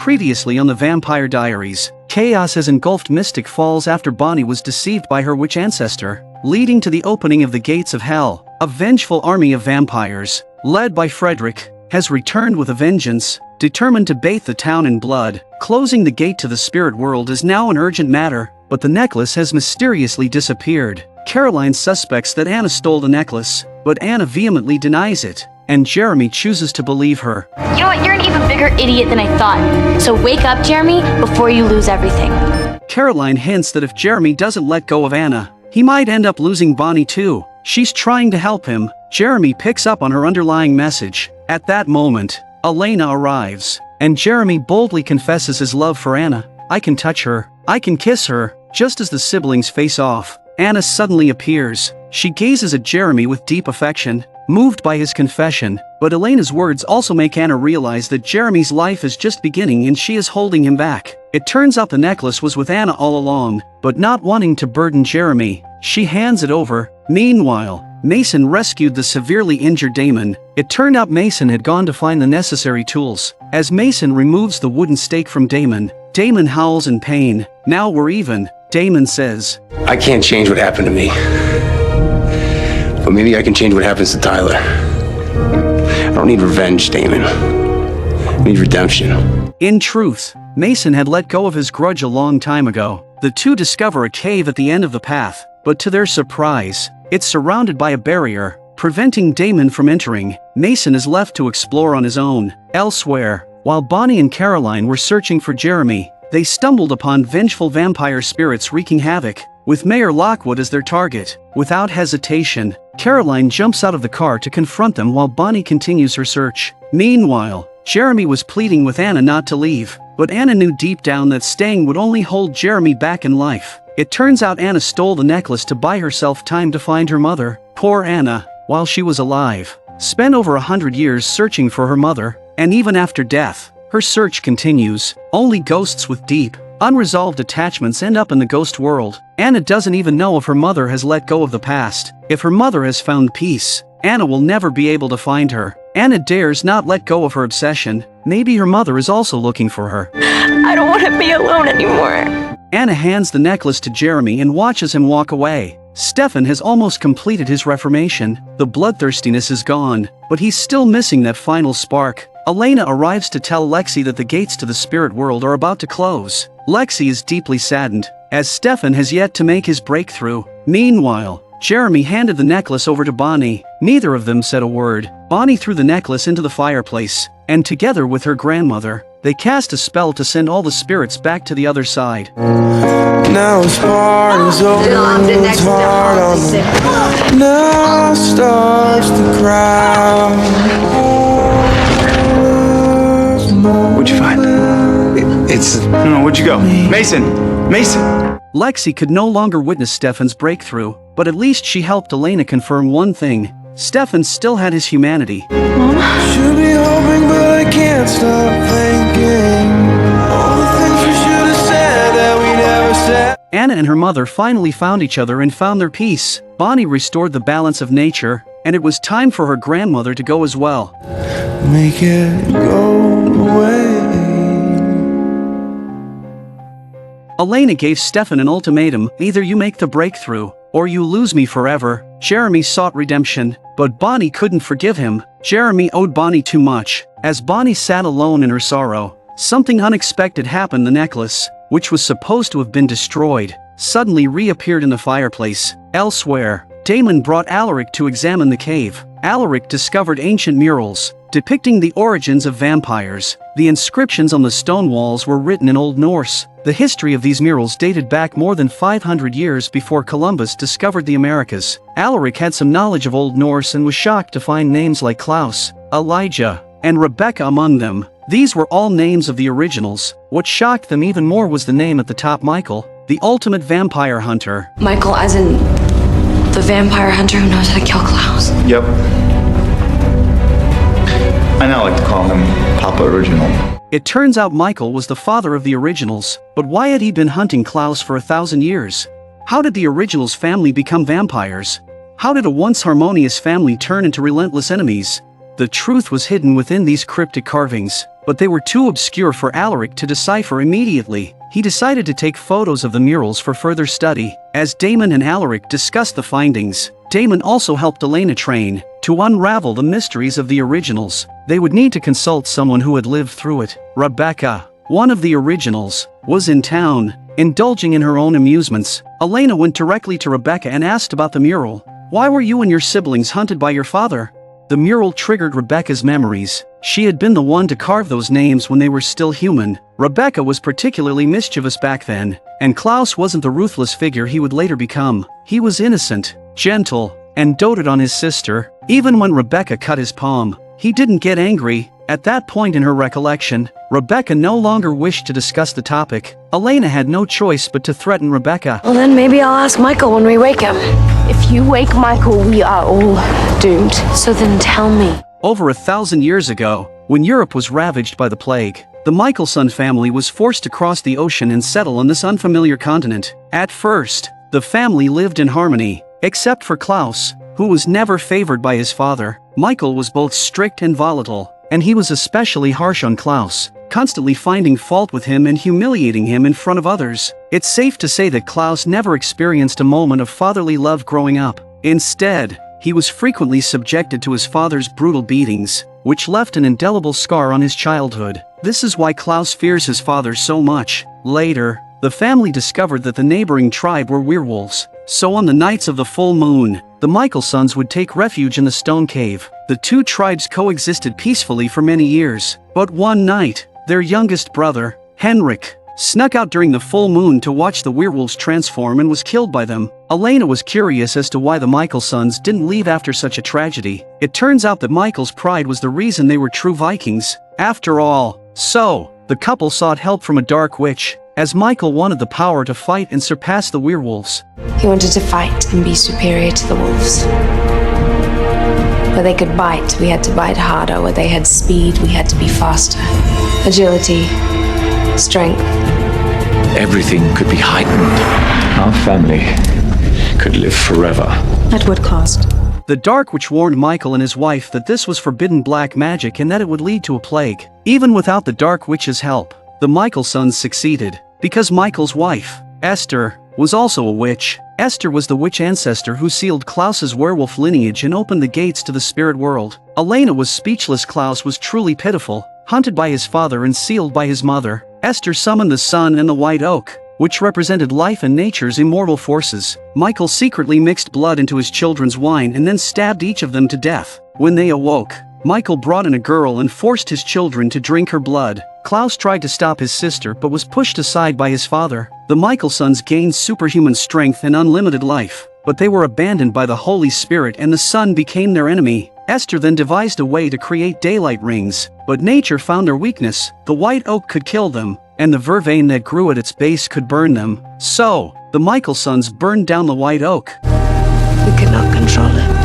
Previously on the Vampire Diaries, chaos has engulfed Mystic Falls after Bonnie was deceived by her witch ancestor, leading to the opening of the gates of hell. A vengeful army of vampires, led by Frederick, has returned with a vengeance, determined to bathe the town in blood. Closing the gate to the spirit world is now an urgent matter, but the necklace has mysteriously disappeared. Caroline suspects that Anna stole the necklace, but Anna vehemently denies it, and Jeremy chooses to believe her. You know what, you're an even bigger idiot than I thought. So wake up, Jeremy, before you lose everything. Caroline hints that if Jeremy doesn't let go of Anna, he might end up losing Bonnie too. She's trying to help him. Jeremy picks up on her underlying message. At that moment, Elena arrives, and Jeremy boldly confesses his love for Anna. I can touch her. I can kiss her. Just as the siblings face off, Anna suddenly appears. She gazes at Jeremy with deep affection, moved by his confession, but Elena's words also make Anna realize that Jeremy's life is just beginning and she is holding him back. It turns out the necklace was with Anna all along, but not wanting to burden Jeremy, she hands it over. Meanwhile, Mason rescued the severely injured Damon. It turned out Mason had gone to find the necessary tools. As Mason removes the wooden stake from Damon, Damon howls in pain. Now we're even, Damon says. I can't change what happened to me. But maybe I can change what happens to Tyler. I don't need revenge, Damon. I need redemption. In truth, Mason had let go of his grudge a long time ago. The two discover a cave at the end of the path, but to their surprise, it's surrounded by a barrier, preventing Damon from entering. Mason is left to explore on his own. Elsewhere, while Bonnie and Caroline were searching for Jeremy, they stumbled upon vengeful vampire spirits wreaking havoc, with Mayor Lockwood as their target. Without hesitation, Caroline jumps out of the car to confront them while Bonnie continues her search. Meanwhile, Jeremy was pleading with Anna not to leave, but Anna knew deep down that staying would only hold Jeremy back in life. It turns out Anna stole the necklace to buy herself time to find her mother. Poor Anna, while she was alive, spent over 100 years searching for her mother, and even after death, her search continues. Only ghosts with deep, unresolved attachments end up in the ghost world. Anna doesn't even know if her mother has let go of the past. If her mother has found peace, Anna will never be able to find her. Anna dares not let go of her obsession. Maybe her mother is also looking for her. I don't want to be alone anymore. Anna hands the necklace to Jeremy and watches him walk away. Stefan has almost completed his reformation. The bloodthirstiness is gone, but he's still missing that final spark. Elena arrives to tell Lexi that the gates to the spirit world are about to close. Lexi is deeply saddened, as Stefan has yet to make his breakthrough. Meanwhile, Jeremy handed the necklace over to Bonnie. Neither of them said a word. Bonnie threw the necklace into the fireplace, and together with her grandmother, they cast a spell to send all the spirits back to the other side. Now his heart is over, it's hard on him. Now starts the crowd. What'd you find? No, where'd you go? Mason! Lexi could no longer witness Stefan's breakthrough, but at least she helped Elena confirm one thing. Stefan still had his humanity. Should be hoping, but I can't stop thinking. All the things we should have said that we never said. Anna and her mother finally found each other and found their peace. Bonnie restored the balance of nature, and it was time for her grandmother to go as well. Make it go away. Elena gave Stefan an ultimatum: either you make the breakthrough, or you lose me forever. Jeremy sought redemption, but Bonnie couldn't forgive him. Jeremy owed Bonnie too much. As Bonnie sat alone in her sorrow, something unexpected happened. The necklace, which was supposed to have been destroyed, suddenly reappeared in the fireplace. Elsewhere, Damon brought Alaric to examine the cave. Alaric discovered ancient murals, depicting the origins of vampires. The inscriptions on the stone walls were written in Old Norse. The history of these murals dated back more than 500 years before Columbus discovered the Americas. Alaric had some knowledge of Old Norse and was shocked to find names like Klaus, Elijah, and Rebecca among them. These were all names of the originals. What shocked them even more was the name at the top: Michael, the ultimate vampire hunter. Michael, as in the vampire hunter who knows how to kill Klaus. Yep. I now like to call him Papa Original. It turns out Michael was the father of the originals, but why had he been hunting Klaus for 1,000 years? How did the originals' family become vampires? How did a once harmonious family turn into relentless enemies? The truth was hidden within these cryptic carvings, but they were too obscure for Alaric to decipher immediately. He decided to take photos of the murals for further study. As Damon and Alaric discussed the findings, Damon also helped Elena train to unravel the mysteries of the originals. They would need to consult someone who had lived through it. Rebecca, one of the originals, was in town, indulging in her own amusements. Elena went directly to Rebecca and asked about the mural. "Why were you and your siblings hunted by your father?" The mural triggered Rebecca's memories. She had been the one to carve those names when they were still human. Rebecca was particularly mischievous back then, and Klaus wasn't the ruthless figure he would later become. He was innocent, gentle, and doted on his sister. Even when Rebecca cut his palm, he didn't get angry. At that point in her recollection, Rebecca no longer wished to discuss the topic. Elena had no choice but to threaten Rebecca. Well, then maybe I'll ask Michael when we wake him. If you wake Michael, we are all doomed. So then tell me. Over 1,000 years ago, when Europe was ravaged by the plague, the Michaelson family was forced to cross the ocean and settle on this unfamiliar continent. At first, the family lived in harmony, except for Klaus, who was never favored by his father. Michael was both strict and volatile, and he was especially harsh on Klaus, constantly finding fault with him and humiliating him in front of others. It's safe to say that Klaus never experienced a moment of fatherly love growing up. Instead, he was frequently subjected to his father's brutal beatings, which left an indelible scar on his childhood. This is why Klaus fears his father so much. Later, the family discovered that the neighboring tribe were werewolves. So on the nights of the full moon, the Michaelsons would take refuge in the stone cave. The two tribes coexisted peacefully for many years. But one night, their youngest brother, Henrik, snuck out during the full moon to watch the werewolves transform and was killed by them. Elena was curious as to why the Michaelsons didn't leave after such a tragedy. It turns out that Michael's pride was the reason they were true Vikings, after all. So, the couple sought help from a dark witch, as Michael wanted the power to fight and surpass the werewolves. He wanted to fight and be superior to the wolves. Where they could bite, we had to bite harder. Where they had speed, we had to be faster. Agility, strength. Everything could be heightened. Our family could live forever. At what cost? The Dark Witch warned Michael and his wife that this was forbidden black magic and that it would lead to a plague. Even without the Dark Witch's help, the Michaelsons succeeded, because Michael's wife, Esther, was also a witch. Esther was the witch ancestor who sealed Klaus's werewolf lineage and opened the gates to the spirit world. Elena was speechless. Klaus was truly pitiful, hunted by his father and sealed by his mother. Esther summoned the sun and the white oak, which represented life and nature's immortal forces. Michael secretly mixed blood into his children's wine and then stabbed each of them to death. When they awoke, Michael brought in a girl and forced his children to drink her blood. Klaus tried to stop his sister but was pushed aside by his father. The Michaelsons gained superhuman strength and unlimited life, but they were abandoned by the Holy Spirit and the sun became their enemy. Esther then devised a way to create daylight rings, but nature found their weakness. The white oak could kill them, and the vervain that grew at its base could burn them. So, the Michaelsons burned down the white oak. We could not control it.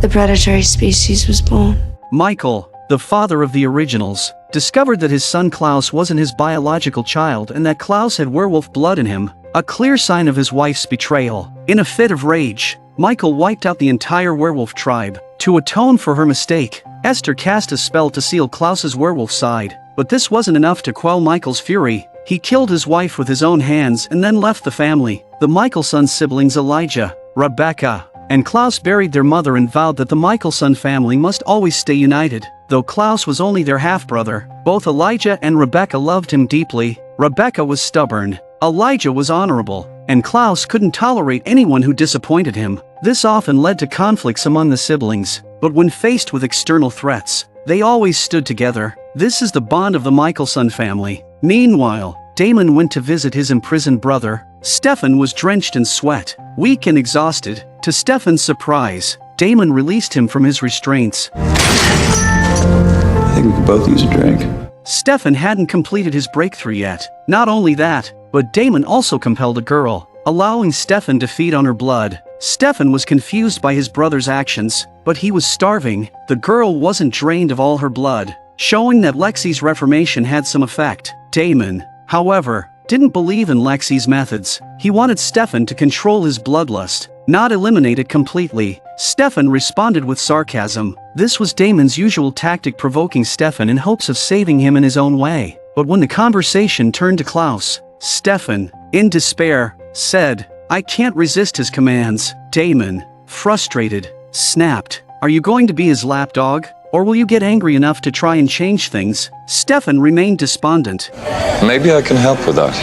The predatory species was born. Michael, the father of the originals, discovered that his son Klaus wasn't his biological child and that Klaus had werewolf blood in him, a clear sign of his wife's betrayal. In a fit of rage, Michael wiped out the entire werewolf tribe. To atone for her mistake, Esther cast a spell to seal Klaus's werewolf side, but this wasn't enough to quell Michael's fury. He killed his wife with his own hands and then left the family. The Michelson siblings Elijah, Rebecca, and Klaus buried their mother and vowed that the Michelson family must always stay united. Though Klaus was only their half-brother, both Elijah and Rebecca loved him deeply. Rebecca was stubborn, Elijah was honorable, and Klaus couldn't tolerate anyone who disappointed him. This often led to conflicts among the siblings, but when faced with external threats, they always stood together. This is the bond of the Michelson family. Meanwhile, Damon went to visit his imprisoned brother. Stefan was drenched in sweat, weak and exhausted. To Stefan's surprise, Damon released him from his restraints. I think we could both use a drink. Stefan hadn't completed his breakthrough yet. Not only that, but Damon also compelled a girl, allowing Stefan to feed on her blood. Stefan was confused by his brother's actions, but he was starving. The girl wasn't drained of all her blood, showing that Lexi's reformation had some effect. Damon, however, didn't believe in Lexi's methods. He wanted Stefan to control his bloodlust. not eliminate it completely. Stefan responded with sarcasm. This was Damon's usual tactic, provoking Stefan in hopes of saving him in his own way. But when the conversation turned to Klaus, Stefan, in despair, said, "I can't resist his commands." Damon, frustrated, snapped, "Are you going to be his lapdog? Or will you get angry enough to try and change things?" Stefan remained despondent. Maybe I can help with that.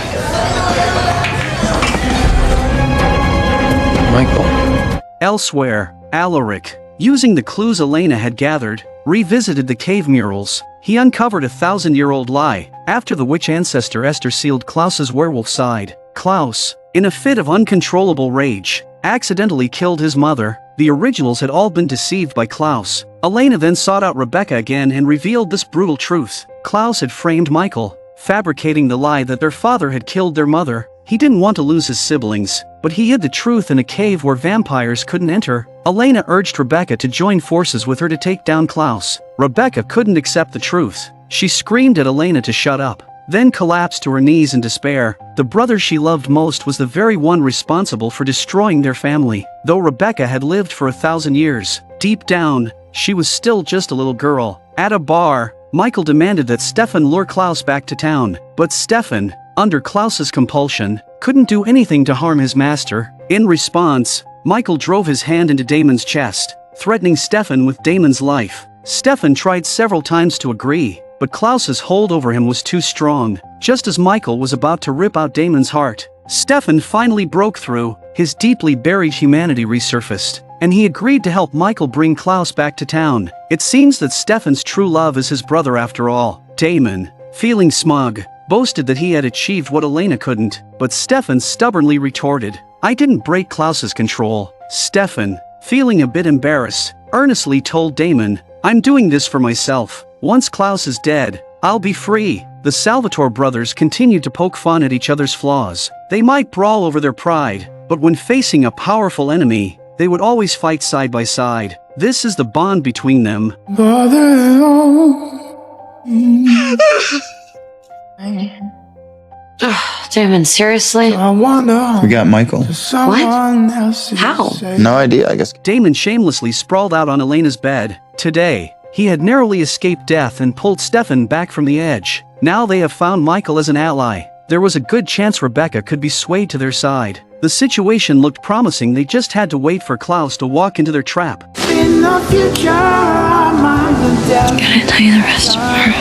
Michael. Elsewhere, Alaric, using the clues Elena had gathered, revisited the cave murals. He uncovered a 1,000-year-old lie, after the witch ancestor Esther sealed Klaus's werewolf side. Klaus, in a fit of uncontrollable rage, accidentally killed his mother. The originals had all been deceived by Klaus. Elena then sought out Rebecca again and revealed this brutal truth. Klaus had framed Michael, fabricating the lie that their father had killed their mother. He didn't want to lose his siblings, but he hid the truth in a cave where vampires couldn't enter. Elena urged Rebecca to join forces with her to take down Klaus. Rebecca couldn't accept the truth. She screamed at Elena to shut up, then collapsed to her knees in despair. The brother she loved most was the very one responsible for destroying their family. Though Rebecca had lived for 1,000 years, deep down, she was still just a little girl. At a bar, Michael demanded that Stefan lure Klaus back to town, but Stefan, under Klaus's compulsion, couldn't do anything to harm his master. In response, Michael drove his hand into Damon's chest, threatening Stefan with Damon's life. Stefan tried several times to agree, but Klaus's hold over him was too strong. Just as Michael was about to rip out Damon's heart, Stefan finally broke through. His deeply buried humanity resurfaced, and he agreed to help Michael bring Klaus back to town. It seems that Stefan's true love is his brother after all. Damon, feeling smug, boasted that he had achieved what Elena couldn't, but Stefan stubbornly retorted, "I didn't break Klaus's control." Stefan, feeling a bit embarrassed, earnestly told Damon, "I'm doing this for myself. Once Klaus is dead, I'll be free." The Salvatore brothers continued to poke fun at each other's flaws. They might brawl over their pride, but when facing a powerful enemy, they would always fight side by side. This is the bond between them. Damon, seriously? We got Michael. What? How? No idea, I guess. Damon shamelessly sprawled out on Elena's bed. Today, he had narrowly escaped death and pulled Stefan back from the edge. Now they have found Michael as an ally. There was a good chance Rebecca could be swayed to their side. The situation looked promising. They just had to wait for Klaus to walk into their trap. In the future, Can I tell you the rest tomorrow?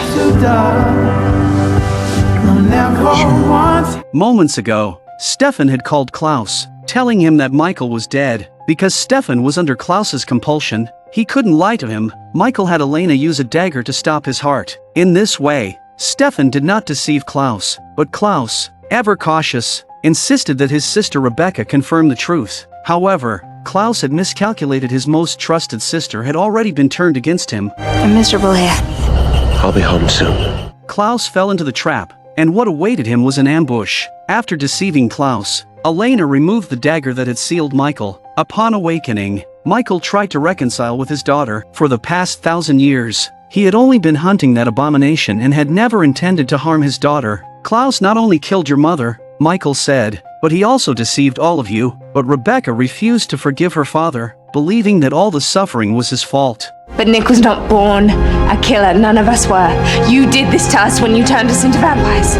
Moments ago, Stefan had called Klaus, telling him that Michael was dead. Because Stefan was under Klaus's compulsion, he couldn't lie to him. Michael had Elena use a dagger to stop his heart. In this way, Stefan did not deceive Klaus, but Klaus, ever cautious, insisted that his sister Rebecca confirm the truth. However, Klaus had miscalculated. His most trusted sister had already been turned against him. I'm miserable here. I'll be home soon. Klaus fell into the trap, and what awaited him was an ambush. After deceiving Klaus, Elena removed the dagger that had sealed Michael. Upon awakening, Michael tried to reconcile with his daughter. For the past 1,000 years, he had only been hunting that abomination and had never intended to harm his daughter. "Klaus not only killed your mother," Michael said, "but he also deceived all of you." But Rebecca refused to forgive her father, believing that all the suffering was his fault. But Nick was not born a killer. None of us were. You did this to us when you turned us into vampires.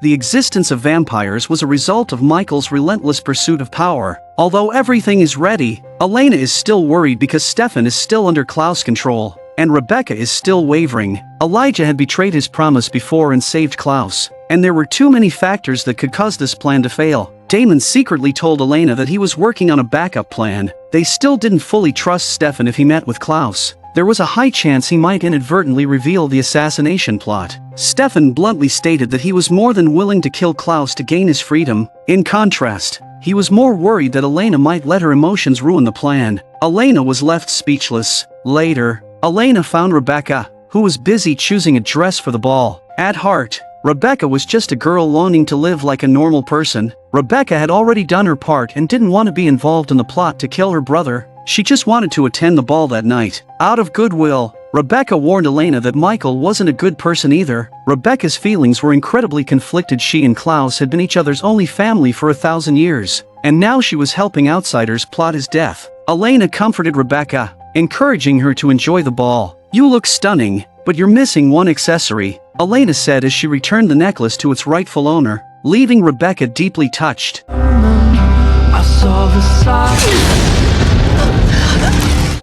The existence of vampires was a result of Michael's relentless pursuit of power. Although everything is ready, Elena is still worried because Stefan is still under Klaus' control, and Rebecca is still wavering. Elijah had betrayed his promise before and saved Klaus, and there were too many factors that could cause this plan to fail. Damon secretly told Elena that he was working on a backup plan. They still didn't fully trust Stefan if he met with Klaus. There was a high chance he might inadvertently reveal the assassination plot. Stefan bluntly stated that he was more than willing to kill Klaus to gain his freedom. In contrast, he was more worried that Elena might let her emotions ruin the plan. Elena was left speechless. Later, Elena found Rebecca, who was busy choosing a dress for the ball. At heart, Rebecca was just a girl longing to live like a normal person. Rebecca had already done her part and didn't want to be involved in the plot to kill her brother. She just wanted to attend the ball that night. Out of goodwill, Rebecca warned Elena that Michael wasn't a good person either. Rebecca's feelings were incredibly conflicted. She and Klaus had been each other's only family for 1,000 years, and now she was helping outsiders plot his death. Elena comforted Rebecca, encouraging her to enjoy the ball. "You look stunning, but you're missing one accessory," Elena said as she returned the necklace to its rightful owner, leaving Rebecca deeply touched.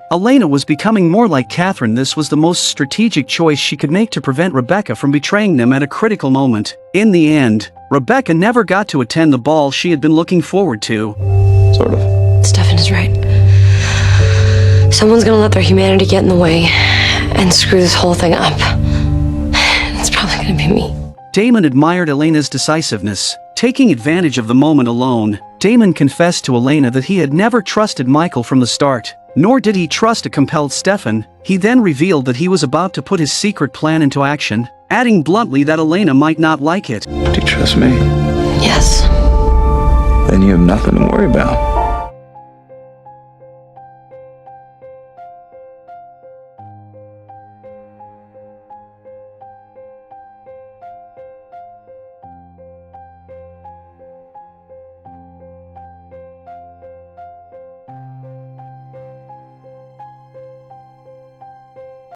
Elena was becoming more like Catherine. This was the most strategic choice she could make to prevent Rebecca from betraying them at a critical moment. In the end, Rebecca never got to attend the ball she had been looking forward to. Sort of. Stefan is right. Someone's gonna let their humanity get in the way and screw this whole thing up. It's probably gonna be me. Damon admired Elena's decisiveness. Taking advantage of the moment alone, Damon confessed to Elena that he had never trusted Michael from the start, nor did he trust a compelled Stefan. He then revealed that he was about to put his secret plan into action, adding bluntly that Elena might not like it. Do you trust me? Yes. Then you have nothing to worry about.